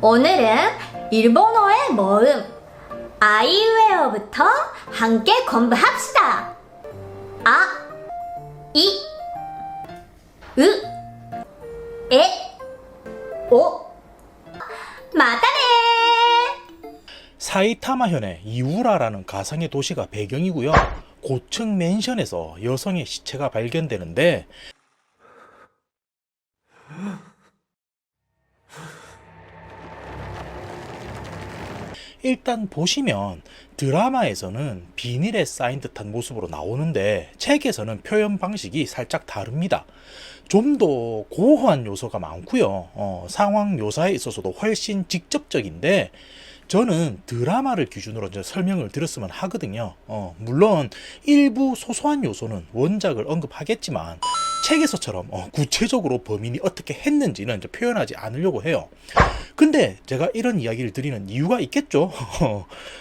오늘은 일본어의 모음 아이웨어부터 함께 공부합시다. 아, 이, 으, 에, 오. 마다네. 사이타마현의 이우라라는 가상의 도시가 배경이고요. 고층 맨션에서 여성의 시체가 발견되는데 일단 보시면 드라마에서는 비닐에 쌓인 듯한 모습으로 나오는데 책에서는 표현 방식이 살짝 다릅니다. 좀 더 고어한 요소가 많고요. 상황 묘사에 있어서도 훨씬 직접적인데 저는 드라마를 기준으로 이제 설명을 드렸으면 하거든요. 물론 일부 소소한 요소는 원작을 언급하겠지만 책에서처럼 구체적으로 범인이 어떻게 했는지는 이제 표현하지 않으려고 해요. 근데 제가 이런 이야기를 드리는 이유가 있겠죠.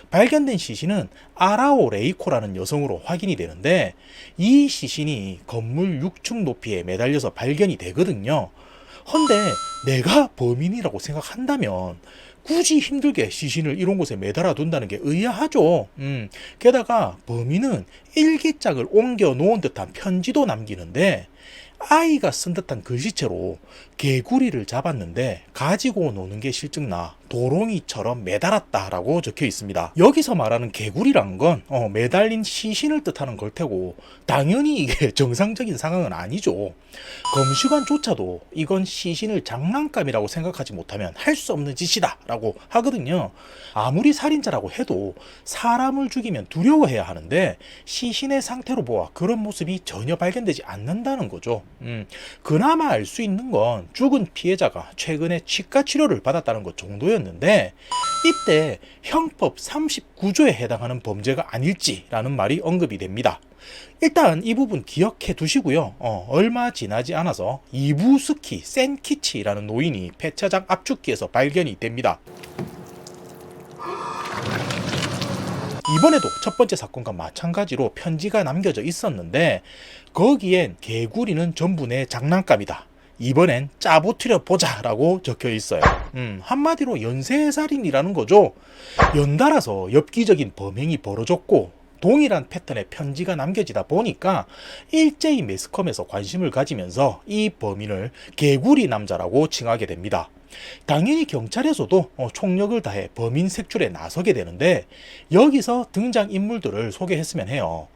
발견된 시신은 아라오 레이코라는 여성으로 확인이 되는데 이 시신이 건물 6층 높이에 매달려서 발견이 되거든요. 헌데 내가 범인이라고 생각한다면 굳이 힘들게 시신을 이런 곳에 매달아 둔다는 게 의아하죠. 게다가 범인은 일기장을 옮겨 놓은 듯한 편지도 남기는데 아이가 쓴 듯한 글씨체로 개구리를 잡았는데 가지고 노는 게 실증나 도롱이처럼 매달았다라고 적혀 있습니다. 여기서 말하는 개구리란 건 매달린 시신을 뜻하는 걸 테고 당연히 이게 정상적인 상황은 아니죠. 검시관조차도 이건 시신을 장난감이라고 생각하지 못하면 할 수 없는 짓이다 라고 하거든요. 아무리 살인자라고 해도 사람을 죽이면 두려워해야 하는데 시신의 상태로 보아 그런 모습이 전혀 발견되지 않는다는 거죠. 그나마 알 수 있는 건 죽은 피해자가 최근에 치과 치료를 받았다는 것 정도였는데 이때 형법 39조에 해당하는 범죄가 아닐지라는 말이 언급이 됩니다. 일단 이 부분 기억해 두시고요. 얼마 지나지 않아서 이부스키 센키치라는 노인이 폐차장 압축기에서 발견이 됩니다. 이번에도 첫 번째 사건과 마찬가지로 편지가 남겨져 있었는데 거기엔 개구리는 전부 내 장난감이다. 이번엔 짜부트려 보자 라고 적혀 있어요. 한마디로 연쇄살인이라는 거죠. 연달아서 엽기적인 범행이 벌어졌고 동일한 패턴의 편지가 남겨지다 보니까 일제히 매스컴에서 관심을 가지면서 이 범인을 개구리 남자라고 칭하게 됩니다. 당연히 경찰에서도 총력을 다해 범인 색출에 나서게 되는데 여기서 등장인물들을 소개했으면 해요.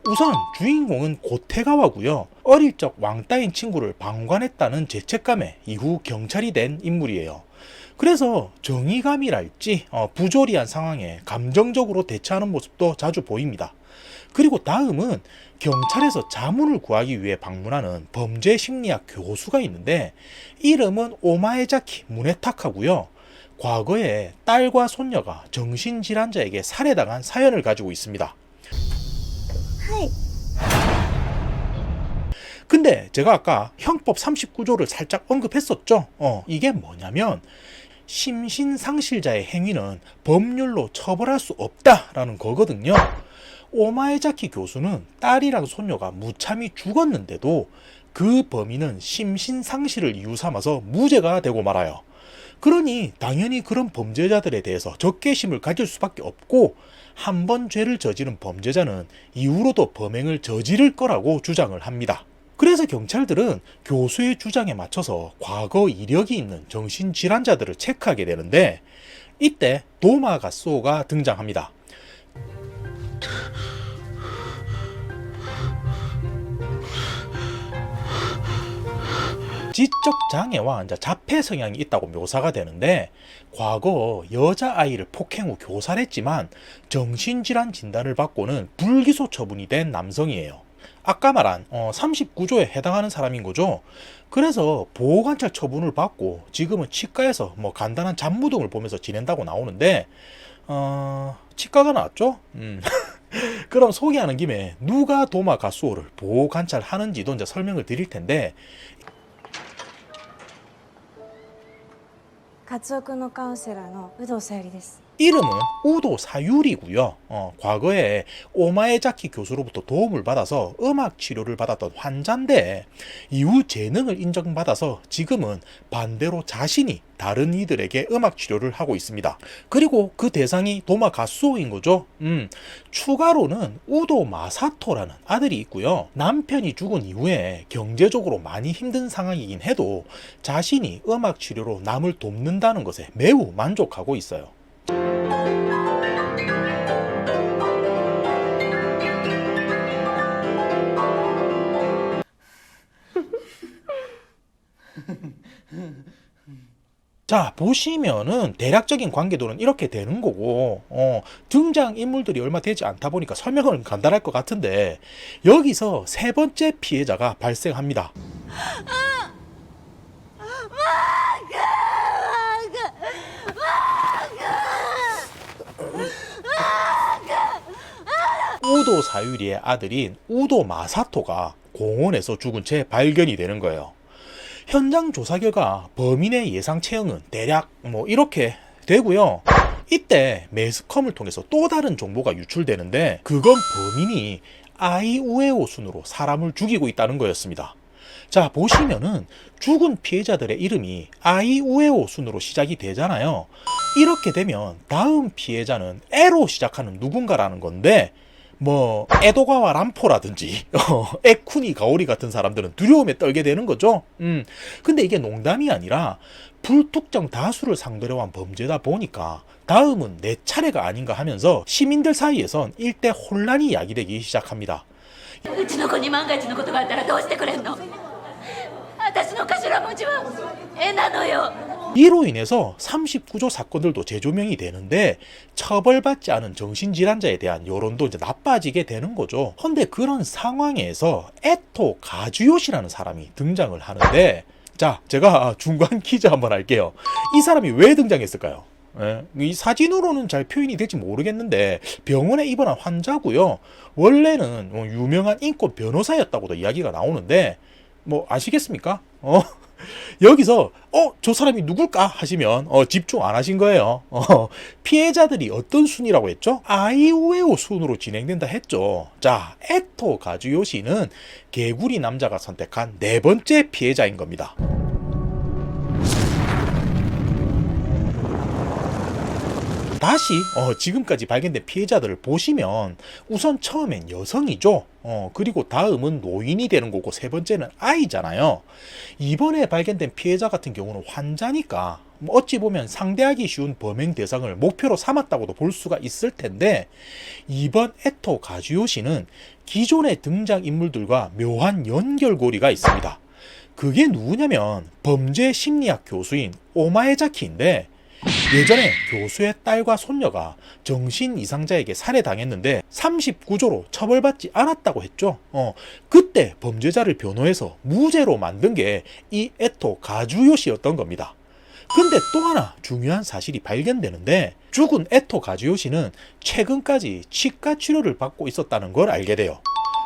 우선 주인공은 고테가와고요. 어릴 적 왕따인 친구를 방관했다는 죄책감에 이후 경찰이 된 인물이에요. 그래서 정의감이랄지 부조리한 상황에 감정적으로 대처하는 모습도 자주 보입니다. 그리고 다음은 경찰에서 자문을 구하기 위해 방문하는 범죄 심리학 교수가 있는데 이름은 오마에자키 무네타카고요. 과거에 딸과 손녀가 정신질환자에게 살해당한 사연을 가지고 있습니다. 근데 제가 아까 형법 39조를 살짝 언급했었죠. 이게 뭐냐면 심신상실자의 행위는 법률로 처벌할 수 없다라는 거거든요. 오마에자키 교수는 딸이랑 손녀가 무참히 죽었는데도 그 범인은 심신상실을 이유 삼아서 무죄가 되고 말아요. 그러니 당연히 그런 범죄자들에 대해서 적개심을 가질 수밖에 없고 한 번 죄를 저지른 범죄자는 이후로도 범행을 저지를 거라고 주장을 합니다. 그래서 경찰들은 교수의 주장에 맞춰서 과거 이력이 있는 정신질환자들을 체크하게 되는데 이때 도마가쏘가 등장합니다. 지적 장애와 자폐 성향이 있다고 묘사가 되는데 과거 여자아이를 폭행 후 교살했지만 정신질환 진단을 받고는 불기소 처분이 된 남성이에요. 아까 말한 39조에 해당하는 사람인 거죠. 그래서 보호관찰 처분을 받고 지금은 치과에서 간단한 잡무 등을 보면서 지낸다고 나오는데 치과가 나왔죠? 그럼 소개하는 김에 누가 도마가수호를 보호관찰하는지도 이제 설명을 드릴 텐데 家族のカウンセラーの有働さゆりです。 이름은 우도 사유리고요. 과거에 오마에자키 교수로부터 도움을 받아서 음악 치료를 받았던 환자인데 이후 재능을 인정받아서 지금은 반대로 자신이 다른 이들에게 음악 치료를 하고 있습니다. 그리고 그 대상이 도마 가수오인 거죠. 추가로는 우도 마사토라는 아들이 있고요. 남편이 죽은 이후에 경제적으로 많이 힘든 상황이긴 해도 자신이 음악 치료로 남을 돕는다는 것에 매우 만족하고 있어요. 자, 보시면은 대략적인 관계도는 이렇게 되는 거고, 등장 인물들이 얼마 되지 않다 보니까 설명은 간단할 것 같은데, 여기서 세 번째 피해자가 발생합니다. 우도 사유리의 아들인 우도 마사토가 공원에서 죽은 채 발견이 되는 거예요. 현장 조사 결과 범인의 예상 체형은 대략 이렇게 되고요. 이때 매스컴을 통해서 또 다른 정보가 유출되는데 그건 범인이 아이우에오 순으로 사람을 죽이고 있다는 거였습니다. 자, 보시면은 죽은 피해자들의 이름이 아이우에오 순으로 시작이 되잖아요. 이렇게 되면 다음 피해자는 에로 시작하는 누군가라는 건데 에도가와 람포라든지 에쿠니 가오리 같은 사람들은 두려움에 떨게 되는 거죠. 근데 이게 농담이 아니라 불특정 다수를 상대로 한 범죄다 보니까 다음은 내 차례가 아닌가 하면서 시민들 사이에선 일대 혼란이 야기되기 시작합니다. うちの子に万が一のことがあったらどうしてくれんの。私の頭文字は絵なのよ。 이로 인해서 39조 사건들도 재조명이 되는데 처벌받지 않은 정신질환자에 대한 여론도 이제 나빠지게 되는 거죠. 근데 그런 상황에서 에토 가주요시라는 사람이 등장을 하는데, 자, 제가 중간 퀴즈 한번 할게요. 이 사람이 왜 등장했을까요? 이 사진으로는 잘 표현이 될지 모르겠는데 병원에 입원한 환자고요. 원래는 유명한 인권 변호사였다고도 이야기가 나오는데 아시겠습니까? 여기서 저 사람이 누굴까 하시면 집중 안 하신 거예요. 피해자들이 어떤 순이라고 했죠? 아이우에오 순으로 진행된다 했죠. 자, 에토 가주요시는 개구리 남자가 선택한 네 번째 피해자인 겁니다. 다시 지금까지 발견된 피해자들을 보시면 우선 처음엔 여성이죠. 그리고 다음은 노인이 되는 거고 세 번째는 아이잖아요. 이번에 발견된 피해자 같은 경우는 환자니까 어찌 보면 상대하기 쉬운 범행 대상을 목표로 삼았다고도 볼 수가 있을 텐데, 이번 에토 가주요시는 기존의 등장인물들과 묘한 연결고리가 있습니다. 그게 누구냐면 범죄 심리학 교수인 오마에자키인데, 예전에 교수의 딸과 손녀가 정신 이상자에게 살해당했는데 39조로 처벌받지 않았다고 했죠. 그때 범죄자를 변호해서 무죄로 만든 게 이 에토 가주요시였던 겁니다. 근데 또 하나 중요한 사실이 발견되는데, 죽은 에토 가주요시는 최근까지 치과 치료를 받고 있었다는 걸 알게 돼요.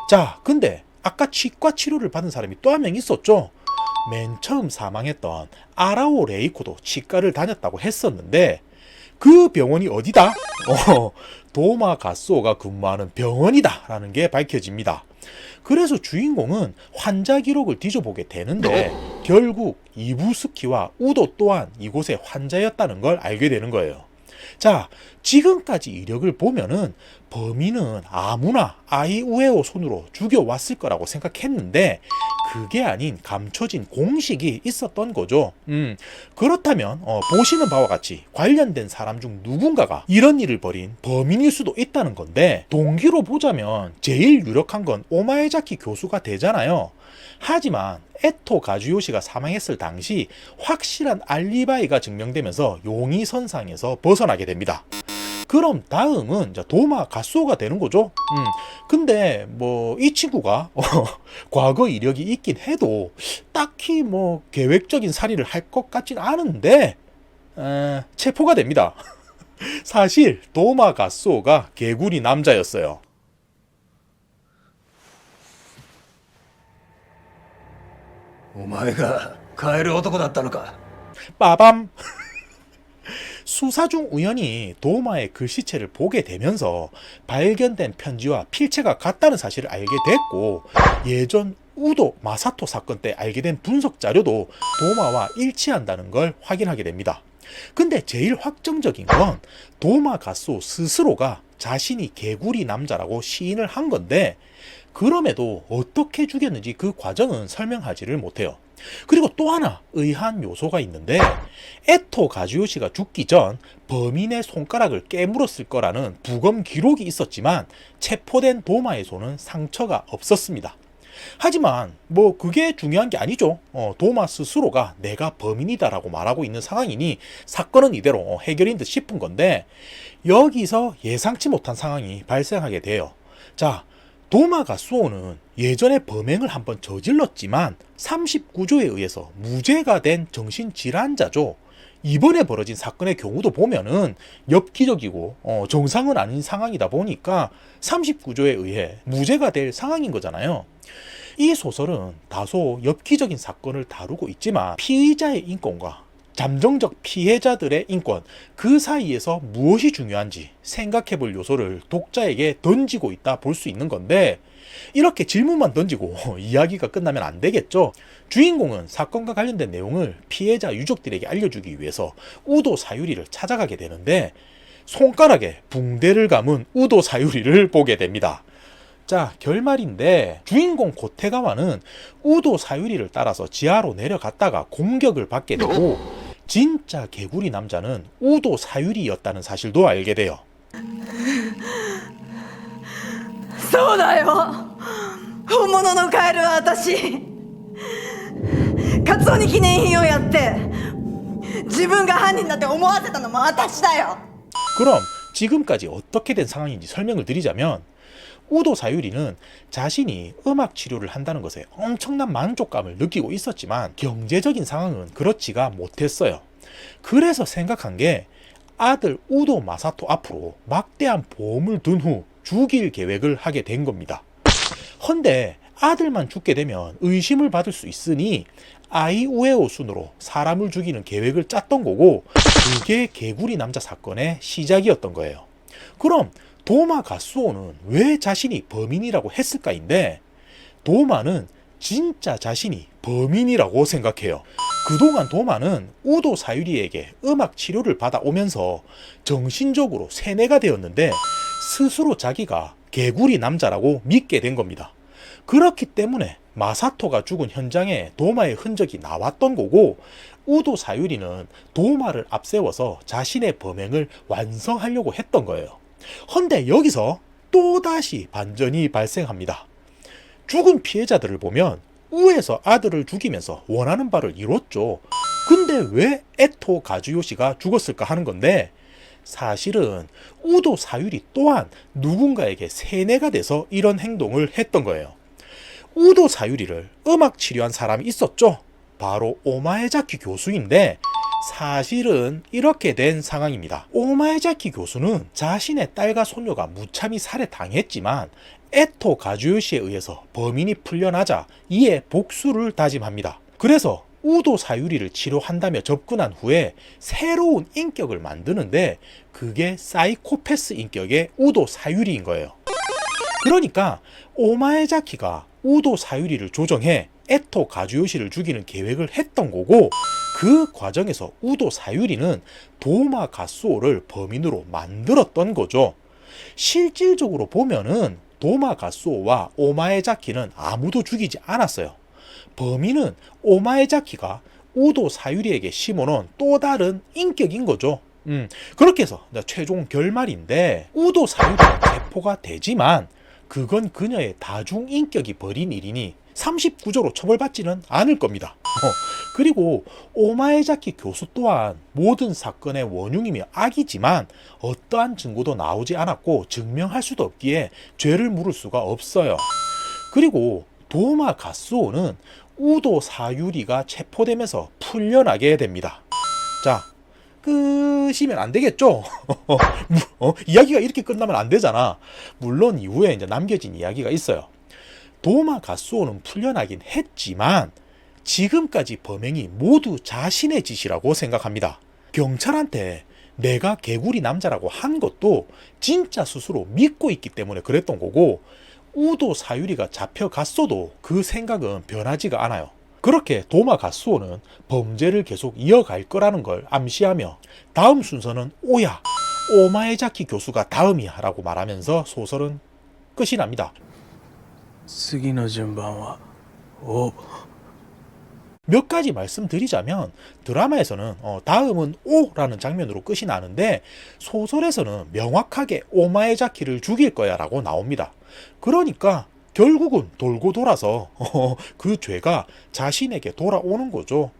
자, 근데 아까 치과 치료를 받은 사람이 또 한 명 있었죠. 맨 처음 사망했던 아라오 레이코도 치과를 다녔다고 했었는데 그 병원이 어디다? 도마 가스오가 근무하는 병원이다 라는 게 밝혀집니다. 그래서 주인공은 환자 기록을 뒤져보게 되는데 결국 이부스키와 우도 또한 이곳의 환자였다는 걸 알게 되는 거예요. 자, 지금까지 이력을 보면은 범인은 아무나 아이우에오 손으로 죽여왔을 거라고 생각했는데 그게 아닌 감춰진 공식이 있었던 거죠. 그렇다면 보시는 바와 같이 관련된 사람 중 누군가가 이런 일을 벌인 범인일 수도 있다는 건데, 동기로 보자면 제일 유력한 건 오마에자키 교수가 되잖아요. 하지만 에토 가주요시가 사망했을 당시 확실한 알리바이가 증명되면서 용의선상에서 벗어나게 됩니다. 그럼 다음은 도마 가수오가 되는 거죠. 근데 이 친구가 과거 이력이 있긴 해도 딱히 계획적인 살인을 할 것 같진 않은데 체포가 됩니다. 사실 도마 가수오가 개구리 남자였어요. お前がカエル男だったのか。 빠밤. 수사 중 우연히 도마의 글씨체를 보게 되면서 발견된 편지와 필체가 같다는 사실을 알게 됐고, 예전 우도 마사토 사건 때 알게 된 분석 자료도 도마와 일치한다는 걸 확인하게 됩니다. 근데 제일 확정적인 건 도마 가스오 스스로가 자신이 개구리 남자라고 시인을 한 건데, 그럼에도 어떻게 죽였는지 그 과정은 설명하지를 못해요. 그리고 또 하나 의아한 요소가 있는데, 에토 가즈요시가 죽기 전 범인의 손가락을 깨물었을 거라는 부검 기록이 있었지만 체포된 도마의 손은 상처가 없었습니다. 하지만 뭐 그게 중요한 게 아니죠. 도마 스스로가 내가 범인이다라고 말하고 있는 상황이니 사건은 이대로 해결인 듯 싶은 건데, 여기서 예상치 못한 상황이 발생하게 돼요. 자, 도마 가스오는 예전에 범행을 한번 저질렀지만 39조에 의해서 무죄가 된 정신질환자죠. 이번에 벌어진 사건의 경우도 보면은 엽기적이고 정상은 아닌 상황이다 보니까 39조에 의해 무죄가 될 상황인 거잖아요. 이 소설은 다소 엽기적인 사건을 다루고 있지만 피의자의 인권과 잠정적 피해자들의 인권, 그 사이에서 무엇이 중요한지 생각해 볼 요소를 독자에게 던지고 있다 볼 수 있는 건데, 이렇게 질문만 던지고 이야기가 끝나면 안 되겠죠. 주인공은 사건과 관련된 내용을 피해자 유족들에게 알려주기 위해서 우도 사유리를 찾아가게 되는데, 손가락에 붕대를 감은 우도 사유리를 보게 됩니다. 자, 결말인데 주인공 고테가와는 우도 사유리를 따라서 지하로 내려갔다가 공격을 받게 되고, 진짜 개구리 남자는 우도 사유리였다는 사실도 알게 돼요. そうだよ、本物のカエルは私。カツオに記念品をやって自分が犯人だって思わせたのも私だよ。 그럼 지금까지 어떻게 된 상황인지 설명을 드리자면, 우도 사유리는 자신이 음악 치료를 한다는 것에 엄청난 만족감을 느끼고 있었지만 경제적인 상황은 그렇지가 못했어요. 그래서 생각한 게 아들 우도 마사토 앞으로 막대한 보험을 둔 후 죽일 계획을 하게 된 겁니다. 헌데 아들만 죽게 되면 의심을 받을 수 있으니 아이우에오 순으로 사람을 죽이는 계획을 짰던 거고, 그게 개구리 남자 사건의 시작이었던 거예요. 그럼 도마 가스오는 왜 자신이 범인이라고 했을까인데, 도마는 진짜 자신이 범인이라고 생각해요. 그동안 도마는 우도 사유리에게 음악 치료를 받아오면서 정신적으로 세뇌가 되었는데, 스스로 자기가 개구리 남자라고 믿게 된 겁니다. 그렇기 때문에 마사토가 죽은 현장에 도마의 흔적이 나왔던 거고, 우도 사유리는 도마를 앞세워서 자신의 범행을 완성하려고 했던 거예요. 헌데 여기서 또다시 반전이 발생합니다. 죽은 피해자들을 보면 우에서 아들을 죽이면서 원하는 바를 이뤘죠. 근데 왜 에토 가즈요시가 죽었을까 하는 건데, 사실은 우도 사유리 또한 누군가에게 세뇌가 돼서 이런 행동을 했던 거예요. 우도 사유리를 음악 치료한 사람이 있었죠. 바로 오마에자키 교수인데, 사실은 이렇게 된 상황입니다. 오마에자키 교수는 자신의 딸과 손녀가 무참히 살해당했지만 에토 가즈요시에 의해서 범인이 풀려나자 이에 복수를 다짐합니다. 그래서 우도 사유리를 치료한다며 접근한 후에 새로운 인격을 만드는데, 그게 사이코패스 인격의 우도 사유리인 거예요. 그러니까 오마에자키가 우도 사유리를 조정해 에토 가즈요시를 죽이는 계획을 했던 거고, 그 과정에서 우도 사유리는 도마 가스오를 범인으로 만들었던 거죠. 실질적으로 보면은 도마 가스오와 오마에자키는 아무도 죽이지 않았어요. 범인은 오마에자키가 우도 사유리에게 심어놓은 또 다른 인격인 거죠. 그렇게 해서 최종 결말인데, 우도 사유리가 체포가 되지만 그건 그녀의 다중인격이 벌인 일이니 39조로 처벌받지는 않을 겁니다. 그리고 오마에자키 교수 또한 모든 사건의 원흉이며 악이지만 어떠한 증거도 나오지 않았고 증명할 수도 없기에 죄를 물을 수가 없어요. 그리고 도마 가스오는 우도 사유리가 체포되면서 풀려나게 됩니다. 자, 끝이면 안 되겠죠? 이야기가 이렇게 끝나면 안 되잖아. 물론 이후에 이제 남겨진 이야기가 있어요. 도마 가스오는 풀려나긴 했지만 지금까지 범행이 모두 자신의 짓이라고 생각합니다. 경찰한테 내가 개구리 남자라고 한 것도 진짜 스스로 믿고 있기 때문에 그랬던 거고, 우도 사유리가 잡혀갔어도 그 생각은 변하지가 않아요. 그렇게 도마 가스오는 범죄를 계속 이어갈 거라는 걸 암시하며 다음 순서는 오야, 오마에자키 교수가 다음이야 라고 말하면서 소설은 끝이 납니다. 次の順番はお 몇 가지 말씀드리자면 드라마에서는 다음은 오라는 장면으로 끝이 나는데 소설에서는 명확하게 오마에자키를 죽일 거야 라고 나옵니다. 그러니까 결국은 돌고 돌아서 그 죄가 자신에게 돌아오는 거죠.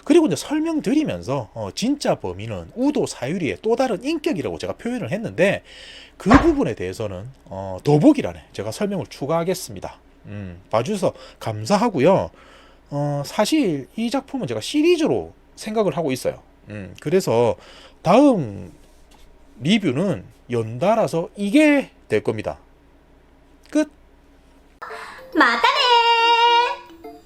그리고 이제 설명드리면서 진짜 범인은 우도 사유리의 또 다른 인격이라고 제가 표현을 했는데 그 부분에 대해서는 더보기란에 제가 설명을 추가하겠습니다. 봐주셔서 감사하고요. 사실 이 작품은 제가 시리즈로 생각을 하고 있어요. 그래서 다음 리뷰는 연달아서 이게 될 겁니다. 끝. また